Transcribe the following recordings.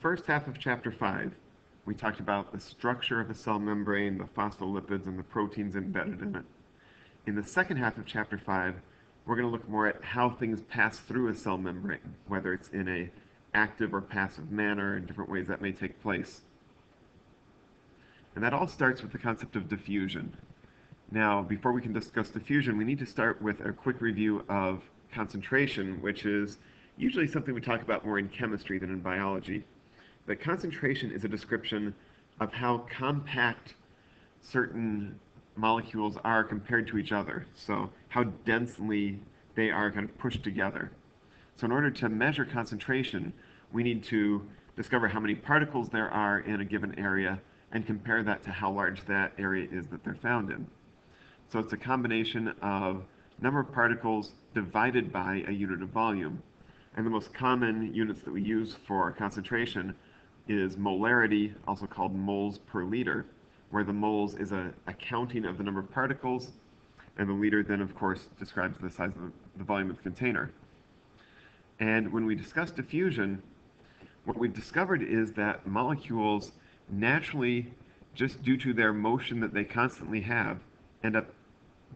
first half of Chapter 5, we talked about the structure of a cell membrane, the phospholipids, and the proteins embedded in it. In the second half of Chapter 5, we're going to look more at how things pass through a cell membrane, whether it's in a active or passive manner, and different ways that may take place. And that all starts with the concept of diffusion. Now, before we can discuss diffusion, we need to start with a quick review of concentration, which is usually something we talk about more in chemistry than in biology. But concentration is a description of how compact certain molecules are compared to each other. So how densely they are kind of pushed together. So in order to measure concentration, we need to discover how many particles there are in a given area and compare that to how large that area is that they're found in. So it's a combination of number of particles divided by a unit of volume. And the most common units that we use for concentration is molarity, also called moles per liter, where the moles is a counting of the number of particles, and the liter then, of course, describes the size of the volume of the container. And when we discuss diffusion, what we've discovered is that molecules naturally, just due to their motion that they constantly have, end up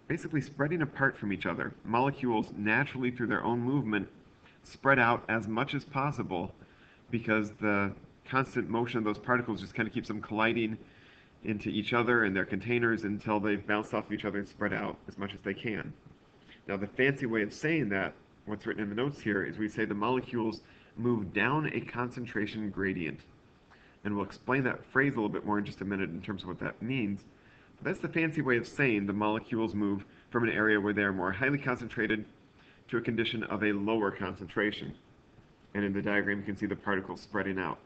basically spreading apart from each other. Molecules naturally, through their own movement, spread out as much as possible because the constant motion of those particles just kind of keeps them colliding into each other and their containers until they've bounced off of each other and spread out as much as they can. Now, the fancy way of saying that, what's written in the notes here, is we say the molecules move down a concentration gradient. And we'll explain that phrase a little bit more in just a minute in terms of what that means. But that's the fancy way of saying the molecules move from an area where they are more highly concentrated to a condition of a lower concentration. And in the diagram, you can see the particles spreading out.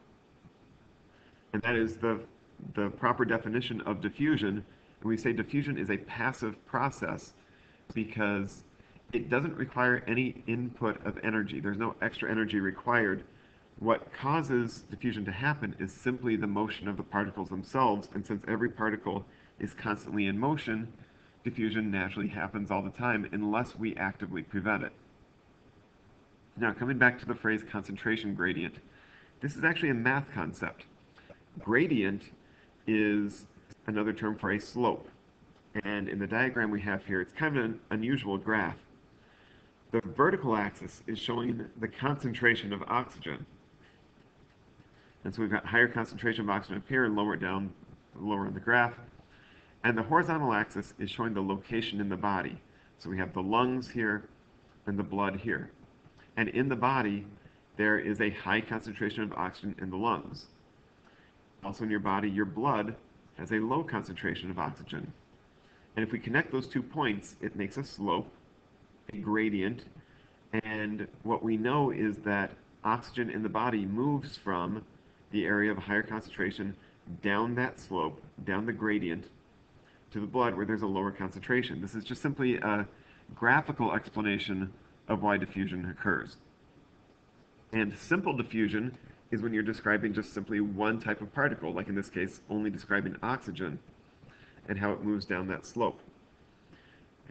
And that is the proper definition of diffusion. And we say diffusion is a passive process because it doesn't require any input of energy. There's no extra energy required. What causes diffusion to happen is simply the motion of the particles themselves, and since every particle is constantly in motion, diffusion naturally happens all the time unless we actively prevent it. Now, coming back to the phrase concentration gradient, this is actually a math concept. Gradient is another term for a slope, and in the diagram we have here, it's kind of an unusual graph. The vertical axis is showing the concentration of oxygen. And so we've got higher concentration of oxygen up here and lower down, lower in the graph. And the horizontal axis is showing the location in the body. So we have the lungs here and the blood here. And in the body, there is a high concentration of oxygen in the lungs. Also in your body, your blood has a low concentration of oxygen. And if we connect those 2 points, it makes a slope, a gradient, and what we know is that oxygen in the body moves from the area of higher concentration down that slope, down the gradient, to the blood where there's a lower concentration. This is just simply a graphical explanation of why diffusion occurs. And simple diffusion is when you're describing just simply one type of particle, like in this case, only describing oxygen and how it moves down that slope.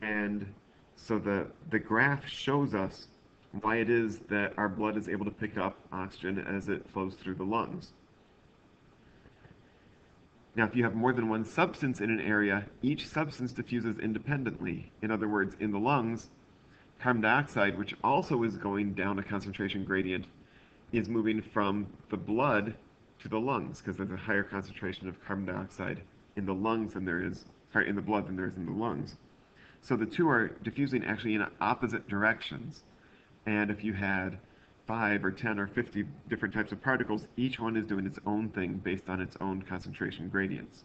And so the graph shows us why it is that our blood is able to pick up oxygen as it flows through the lungs. Now, if you have more than one substance in an area, each substance diffuses independently. In other words, in the lungs, carbon dioxide, which also is going down a concentration gradient, is moving from the blood to the lungs, because there's a higher concentration of carbon dioxide in the lungs than there is, sorry, in the blood than there is in the lungs. So the two are diffusing actually in opposite directions. And if you had 5 or 10 or 50 different types of particles, each one is doing its own thing based on its own concentration gradients.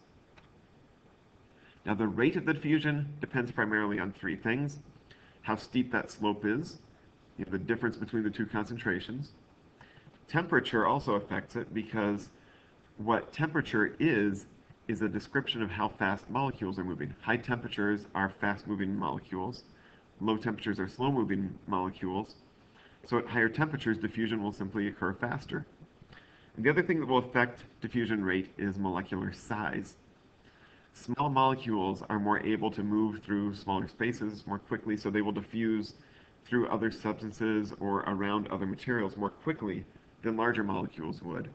Now, the rate of the diffusion depends primarily on 3 things: how steep that slope is, the difference between the 2 concentrations. Temperature also affects it, because what temperature is a description of how fast molecules are moving. High temperatures are fast-moving molecules. Low temperatures are slow-moving molecules. So at higher temperatures, diffusion will simply occur faster. And the other thing that will affect diffusion rate is molecular size. Small molecules are more able to move through smaller spaces more quickly, so they will diffuse through other substances or around other materials more quickly than larger molecules would.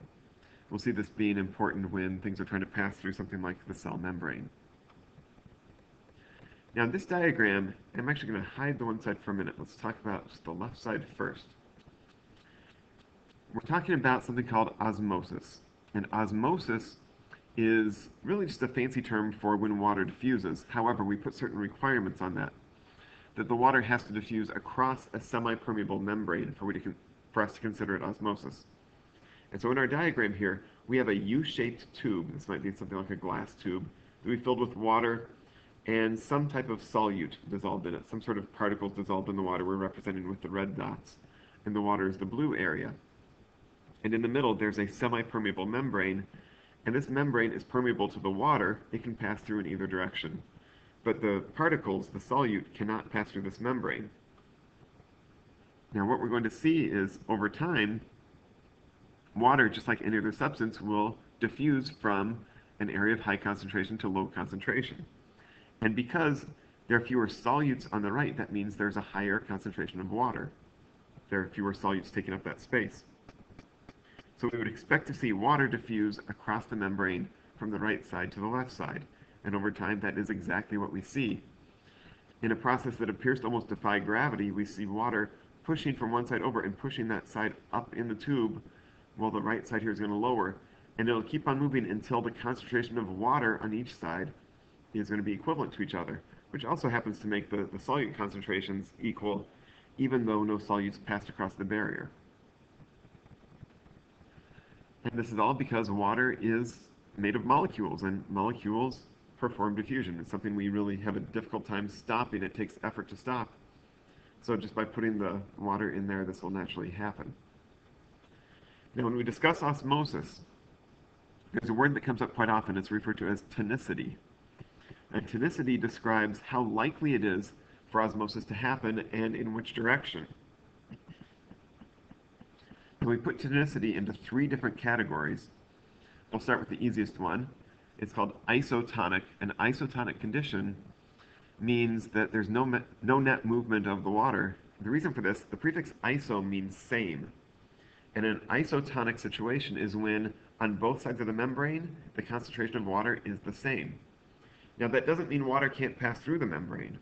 We'll see this being important when things are trying to pass through something like the cell membrane. Now in this diagram, I'm actually going to hide the one side for a minute. Let's talk about just the left side first. We're talking about something called osmosis. And osmosis is really just a fancy term for when water diffuses. However, we put certain requirements on that the water has to diffuse across a semi-permeable membrane for us to consider it osmosis. And so in our diagram here, we have a U-shaped tube. This might be something like a glass tube that we filled with water and some type of solute dissolved in it, some sort of particles dissolved in the water we're representing with the red dots. And the water is the blue area. And in the middle, there's a semi-permeable membrane, and this membrane is permeable to the water. It can pass through in either direction. But the particles, the solute, cannot pass through this membrane. Now what we're going to see is, over time, water, just like any other substance, will diffuse from an area of high concentration to low concentration. And because there are fewer solutes on the right, that means there's a higher concentration of water. There are fewer solutes taking up that space. So we would expect to see water diffuse across the membrane from the right side to the left side. And over time, that is exactly what we see. In a process that appears to almost defy gravity, we see water pushing from one side over and pushing that side up in the tube, while the right side here is going to lower. And it'll keep on moving until the concentration of water on each side is going to be equivalent to each other, which also happens to make the solute concentrations equal, even though no solutes passed across the barrier. And this is all because water is made of molecules, and molecules perform diffusion. It's something we really have a difficult time stopping. It takes effort to stop. So just by putting the water in there, this will naturally happen. Now, when we discuss osmosis, there's a word that comes up quite often. It's referred to as tonicity. And tonicity describes how likely it is for osmosis to happen and in which direction. And we put tonicity into 3 different categories. We'll start with the easiest one. It's called isotonic. An isotonic condition means that there's no net movement of the water. The reason for this, the prefix iso means same. And an isotonic situation is when on both sides of the membrane, the concentration of water is the same. Now that doesn't mean water can't pass through the membrane.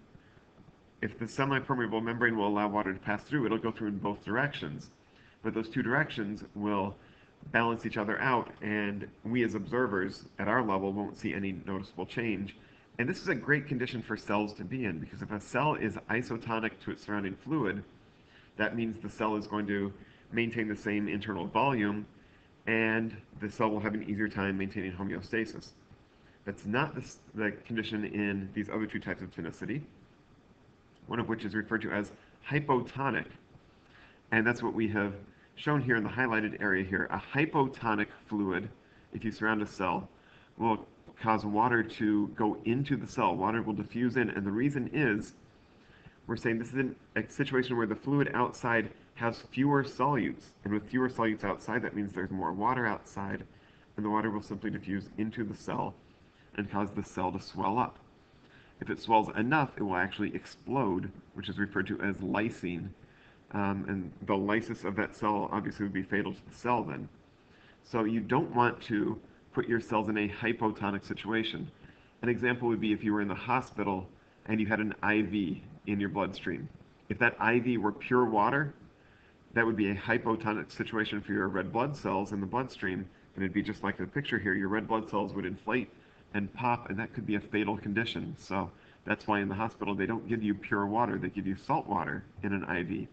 If the semi-permeable membrane will allow water to pass through, it'll go through in both directions. But those 2 directions will balance each other out, and we as observers at our level won't see any noticeable change. And this is a great condition for cells to be in, because if a cell is isotonic to its surrounding fluid, that means the cell is going to maintain the same internal volume, and the cell will have an easier time maintaining homeostasis. That's not the condition in these other 2 types of tonicity, one of which is referred to as hypotonic. And that's what we have shown here in the highlighted area here. A hypotonic fluid, if you surround a cell, will cause water to go into the cell. Water will diffuse in, and the reason is we're saying this is a situation where the fluid outside has fewer solutes, and with fewer solutes outside, that means there's more water outside, and the water will simply diffuse into the cell and cause the cell to swell up. If it swells enough, it will actually explode, which is referred to as lysine. And the lysis of that cell obviously would be fatal to the cell then. So you don't want to put your cells in a hypotonic situation. An example would be if you were in the hospital and you had an IV in your bloodstream. If that IV were pure water, that would be a hypotonic situation for your red blood cells in the bloodstream, and it'd be just like the picture here. Your red blood cells would inflate and pop, and that could be a fatal condition. So that's why in the hospital they don't give you pure water, they give you salt water in an IV.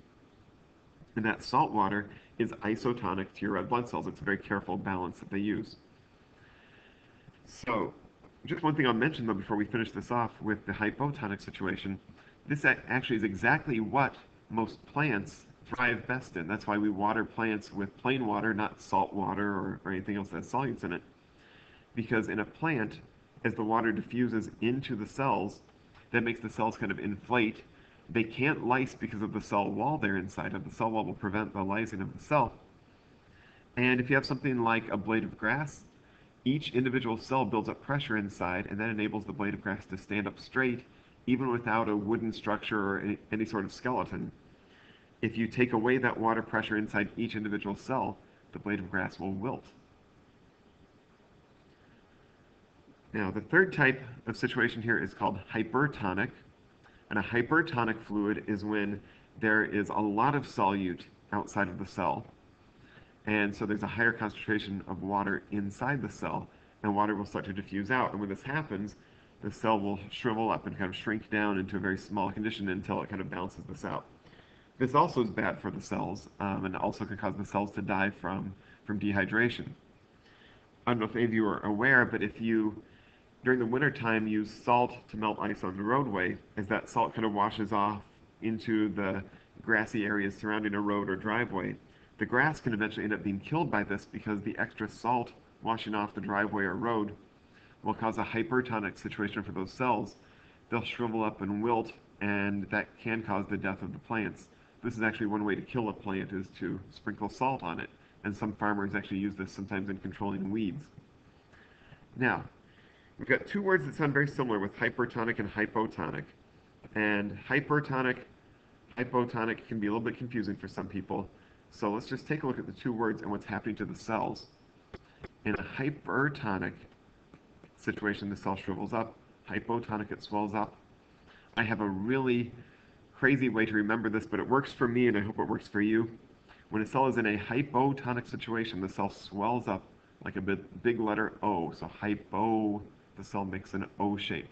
And that salt water is isotonic to your red blood cells. It's a very careful balance that they use. So, just one thing I'll mention though before we finish this off with the hypotonic situation, this actually is exactly what most plants thrive best in. That's why we water plants with plain water, not salt water or anything else that has solutes in it. Because in a plant, as the water diffuses into the cells, that makes the cells kind of inflate. They can't lyse because of the cell wall they're inside of. The cell wall will prevent the lysing of the cell. And if you have something like a blade of grass, each individual cell builds up pressure inside, and that enables the blade of grass to stand up straight, even without a wooden structure or any sort of skeleton. If you take away that water pressure inside each individual cell, the blade of grass will wilt. Now, the third type of situation here is called hypertonic. And a hypertonic fluid is when there is a lot of solute outside of the cell. And so there's a higher concentration of water inside the cell, and water will start to diffuse out. And when this happens, the cell will shrivel up and kind of shrink down into a very small condition until it kind of balances this out. This also is bad for the cells, and also can cause the cells to die from dehydration. I don't know if any of you are aware, but if you, during the wintertime, use salt to melt ice on the roadway, as that salt kind of washes off into the grassy areas surrounding a road or driveway, the grass can eventually end up being killed by this because the extra salt washing off the driveway or road will cause a hypertonic situation for those cells. They'll shrivel up and wilt, and that can cause the death of the plants. This is actually one way to kill a plant, is to sprinkle salt on it, and some farmers actually use this sometimes in controlling weeds. Now, we've got two words that sound very similar with hypertonic and hypotonic. And hypertonic, hypotonic can be a little bit confusing for some people. So let's just take a look at the two words and what's happening to the cells. In a hypertonic situation, the cell shrivels up. Hypotonic, it swells up. I have a really crazy way to remember this, but it works for me, and I hope it works for you. When a cell is in a hypotonic situation, the cell swells up like a big letter O. So hypo, the cell makes an O shape.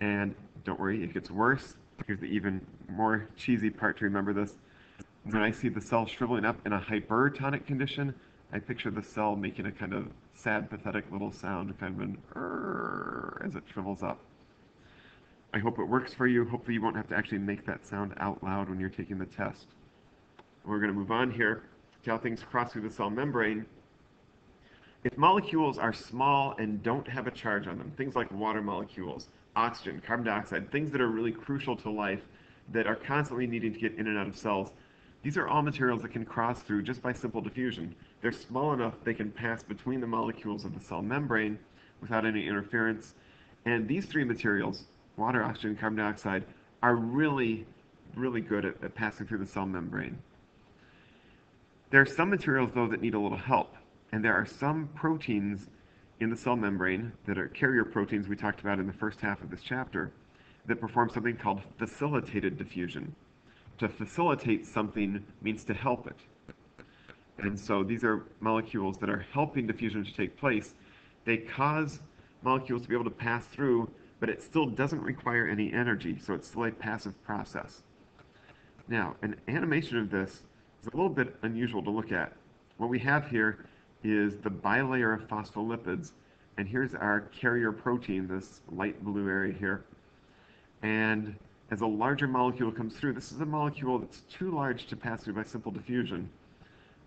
And don't worry, it gets worse. Here's the even more cheesy part to remember this. When I see the cell shriveling up in a hypertonic condition, I picture the cell making a kind of sad, pathetic little sound, kind of an as it shrivels up. I hope it works for you. Hopefully you won't have to actually make that sound out loud when you're taking the test. We're going to move on here to how things cross through the cell membrane. If molecules are small and don't have a charge on them, things like water molecules, oxygen, carbon dioxide, things that are really crucial to life that are constantly needing to get in and out of cells, these are all materials that can cross through just by simple diffusion. They're small enough they can pass between the molecules of the cell membrane without any interference. And these three materials, water, oxygen, and carbon dioxide, are really, really good at passing through the cell membrane. There are some materials, though, that need a little help. And there are some proteins in the cell membrane that are carrier proteins we talked about in the first half of this chapter that perform something called facilitated diffusion. To facilitate something means to help it. And so these are molecules that are helping diffusion to take place. They cause molecules to be able to pass through, but it still doesn't require any energy, so it's still a passive process. Now, an animation of this is a little bit unusual to look at. What we have here is the bilayer of phospholipids, and here's our carrier protein, this light blue area here. And as a larger molecule comes through, this is a molecule that's too large to pass through by simple diffusion,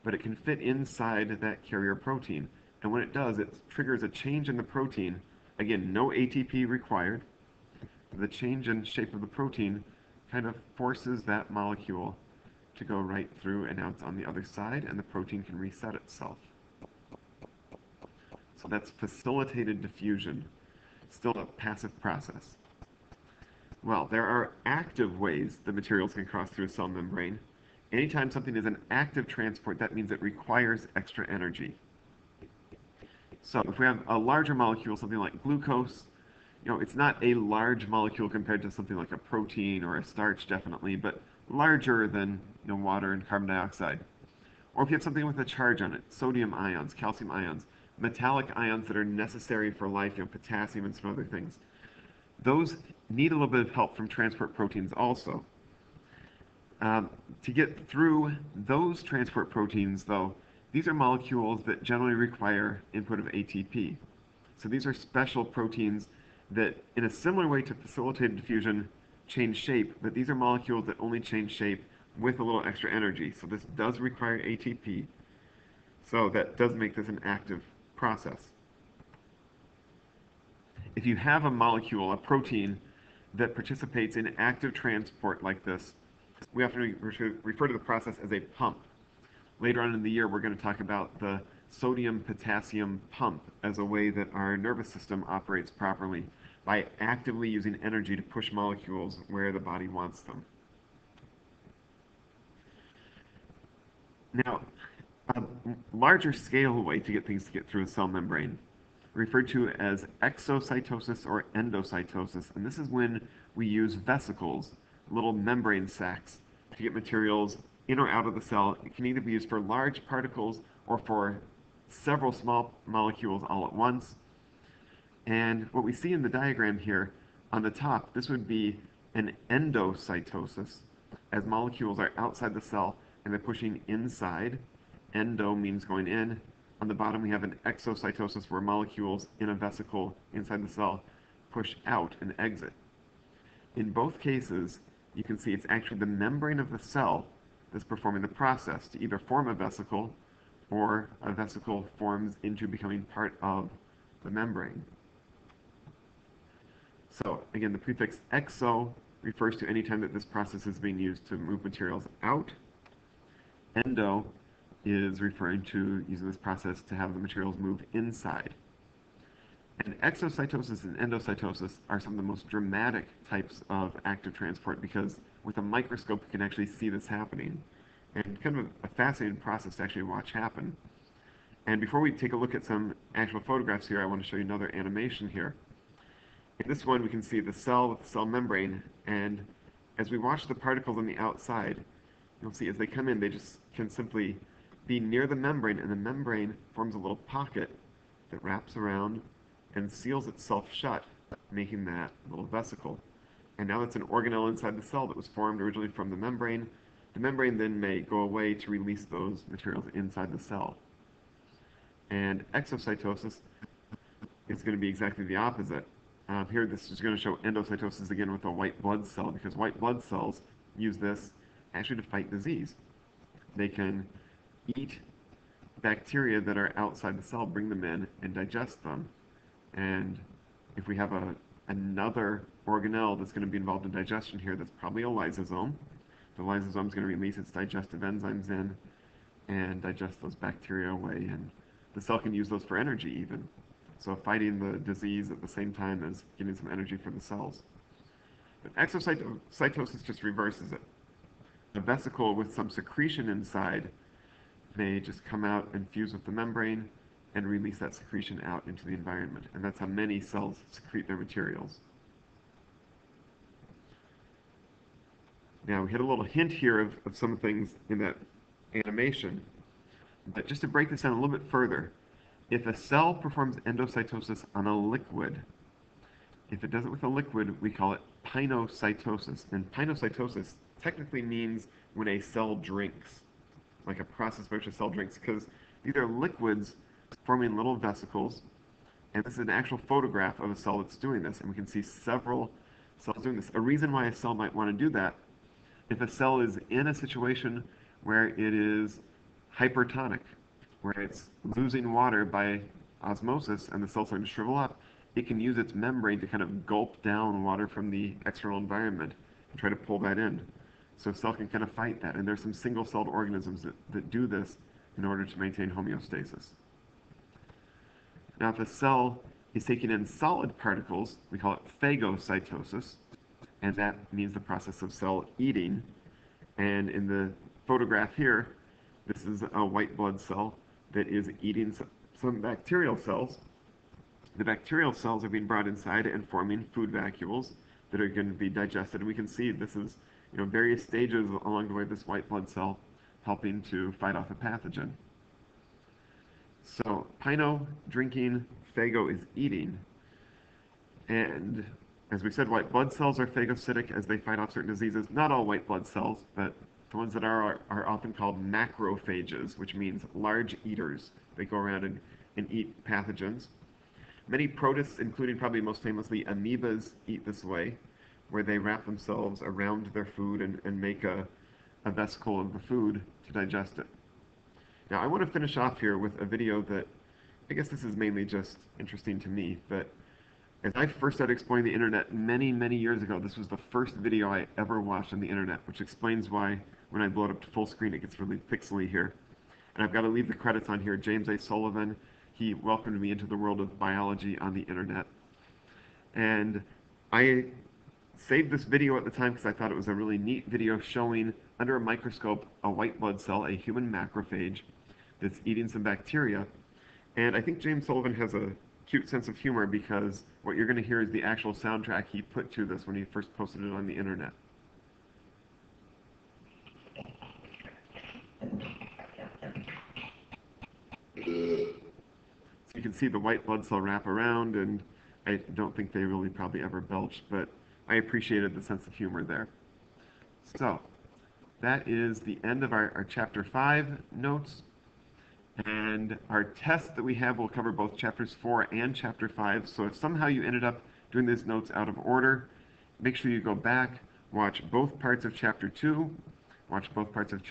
but it can fit inside that carrier protein. And when it does, it triggers a change in the protein. Again, no ATP required. The change in shape of the protein kind of forces that molecule to go right through, and now it's on the other side, and the protein can reset itself. So that's facilitated diffusion, still a passive process. Well, there are active ways the materials can cross through a cell membrane. Anytime something is an active transport, that means it requires extra energy. So if we have a larger molecule, something like glucose, it's not a large molecule compared to something like a protein or a starch, definitely, but larger than water and carbon dioxide. Or if you have something with a charge on it, sodium ions, calcium ions, metallic ions that are necessary for life, potassium and some other things. Those need a little bit of help from transport proteins also. To get through those transport proteins, though, these are molecules that generally require input of ATP. So these are special proteins that, in a similar way to facilitated diffusion, change shape, but these are molecules that only change shape with a little extra energy. So this does require ATP. So that does make this an active process. If you have a molecule, a protein, that participates in active transport like this, we often refer to the process as a pump. Later on in the year, we're going to talk about the sodium-potassium pump as a way that our nervous system operates properly by actively using energy to push molecules where the body wants them. Now, a larger scale way to get things to get through a cell membrane referred to as exocytosis or endocytosis. And this is when we use vesicles, little membrane sacs, to get materials in or out of the cell. It can either be used for large particles or for several small molecules all at once. And what we see in the diagram here on the top, this would be an endocytosis, as molecules are outside the cell and they're pushing inside. Endo means going in. On the bottom, we have an exocytosis where molecules in a vesicle inside the cell push out and exit. In both cases, you can see it's actually the membrane of the cell that's performing the process to either form a vesicle or a vesicle forms into becoming part of the membrane. So again, the prefix exo refers to any time that this process is being used to move materials out. Endo is referring to using this process to have the materials move inside. And exocytosis and endocytosis are some of the most dramatic types of active transport because with a microscope you can actually see this happening. And kind of a fascinating process to actually watch happen. And before we take a look at some actual photographs here, I want to show you another animation here. In this one, we can see the cell with the cell membrane, and as we watch the particles on the outside, you'll see as they come in, they just can simply be near the membrane, and the membrane forms a little pocket that wraps around and seals itself shut, making that little vesicle. And now that's an organelle inside the cell that was formed originally from the membrane. The membrane then may go away to release those materials inside the cell. And exocytosis is going to be exactly the opposite. Here, this is going to show endocytosis again with a white blood cell, because white blood cells use this actually to fight disease. They can eat bacteria that are outside the cell, bring them in, and digest them. And if we have another organelle that's going to be involved in digestion here, that's probably a lysosome. The lysosome is going to release its digestive enzymes in and digest those bacteria away, and the cell can use those for energy even. So fighting the disease at the same time as getting some energy from the cells. But exocytosis just reverses it. A vesicle with some secretion inside may just come out and fuse with the membrane and release that secretion out into the environment. And that's how many cells secrete their materials. Now, we had a little hint here of some things in that animation. But just to break this down a little bit further, if a cell performs endocytosis on a liquid, if it does it with a liquid, we call it pinocytosis. And pinocytosis technically means when a cell drinks, like a process by which a cell drinks, because these are liquids forming little vesicles, and this is an actual photograph of a cell that's doing this, and we can see several cells doing this. A reason why a cell might want to do that, if a cell is in a situation where it is hypertonic, where it's losing water by osmosis and the cell's starting to shrivel up, it can use its membrane to kind of gulp down water from the external environment and try to pull that in. So a cell can kind of fight that, and there's some single-celled organisms that do this in order to maintain homeostasis. Now, if a cell is taking in solid particles, we call it phagocytosis, and that means the process of cell eating. And in the photograph here, this is a white blood cell that is eating some bacterial cells. The bacterial cells are being brought inside and forming food vacuoles that are going to be digested. And we can see this is, various stages along the way this white blood cell helping to fight off a pathogen. So pino, drinking, phago is eating. And as we said, white blood cells are phagocytic as they fight off certain diseases. Not all white blood cells, but the ones that are often called macrophages, which means large eaters. They go around and eat pathogens. Many protists, including probably most famously amoebas, eat this way, where they wrap themselves around their food and make a vesicle of the food to digest it. Now, I want to finish off here with a video that, I guess this is mainly just interesting to me, but as I first started exploring the internet many, many years ago, this was the first video I ever watched on the internet, which explains why when I blow it up to full screen, it gets really pixely here. And I've got to leave the credits on here. James A. Sullivan, he welcomed me into the world of biology on the internet. And I saved this video at the time because I thought it was a really neat video showing under a microscope a white blood cell, a human macrophage, that's eating some bacteria. And I think James Sullivan has a cute sense of humor because what you're going to hear is the actual soundtrack he put to this when he first posted it on the internet. So you can see the white blood cell wrap around, and I don't think they really probably ever belched, but I appreciated the sense of humor there. So that is the end of our Chapter 5 notes. And our test that we have will cover both Chapters 4 and Chapter 5. So if somehow you ended up doing these notes out of order, make sure you go back, watch both parts of Chapter 2, watch both parts of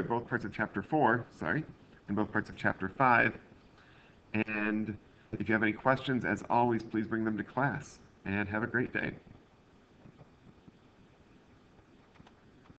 both parts of Chapter 4, and both parts of Chapter 5. And if you have any questions, as always, please bring them to class. And have a great day.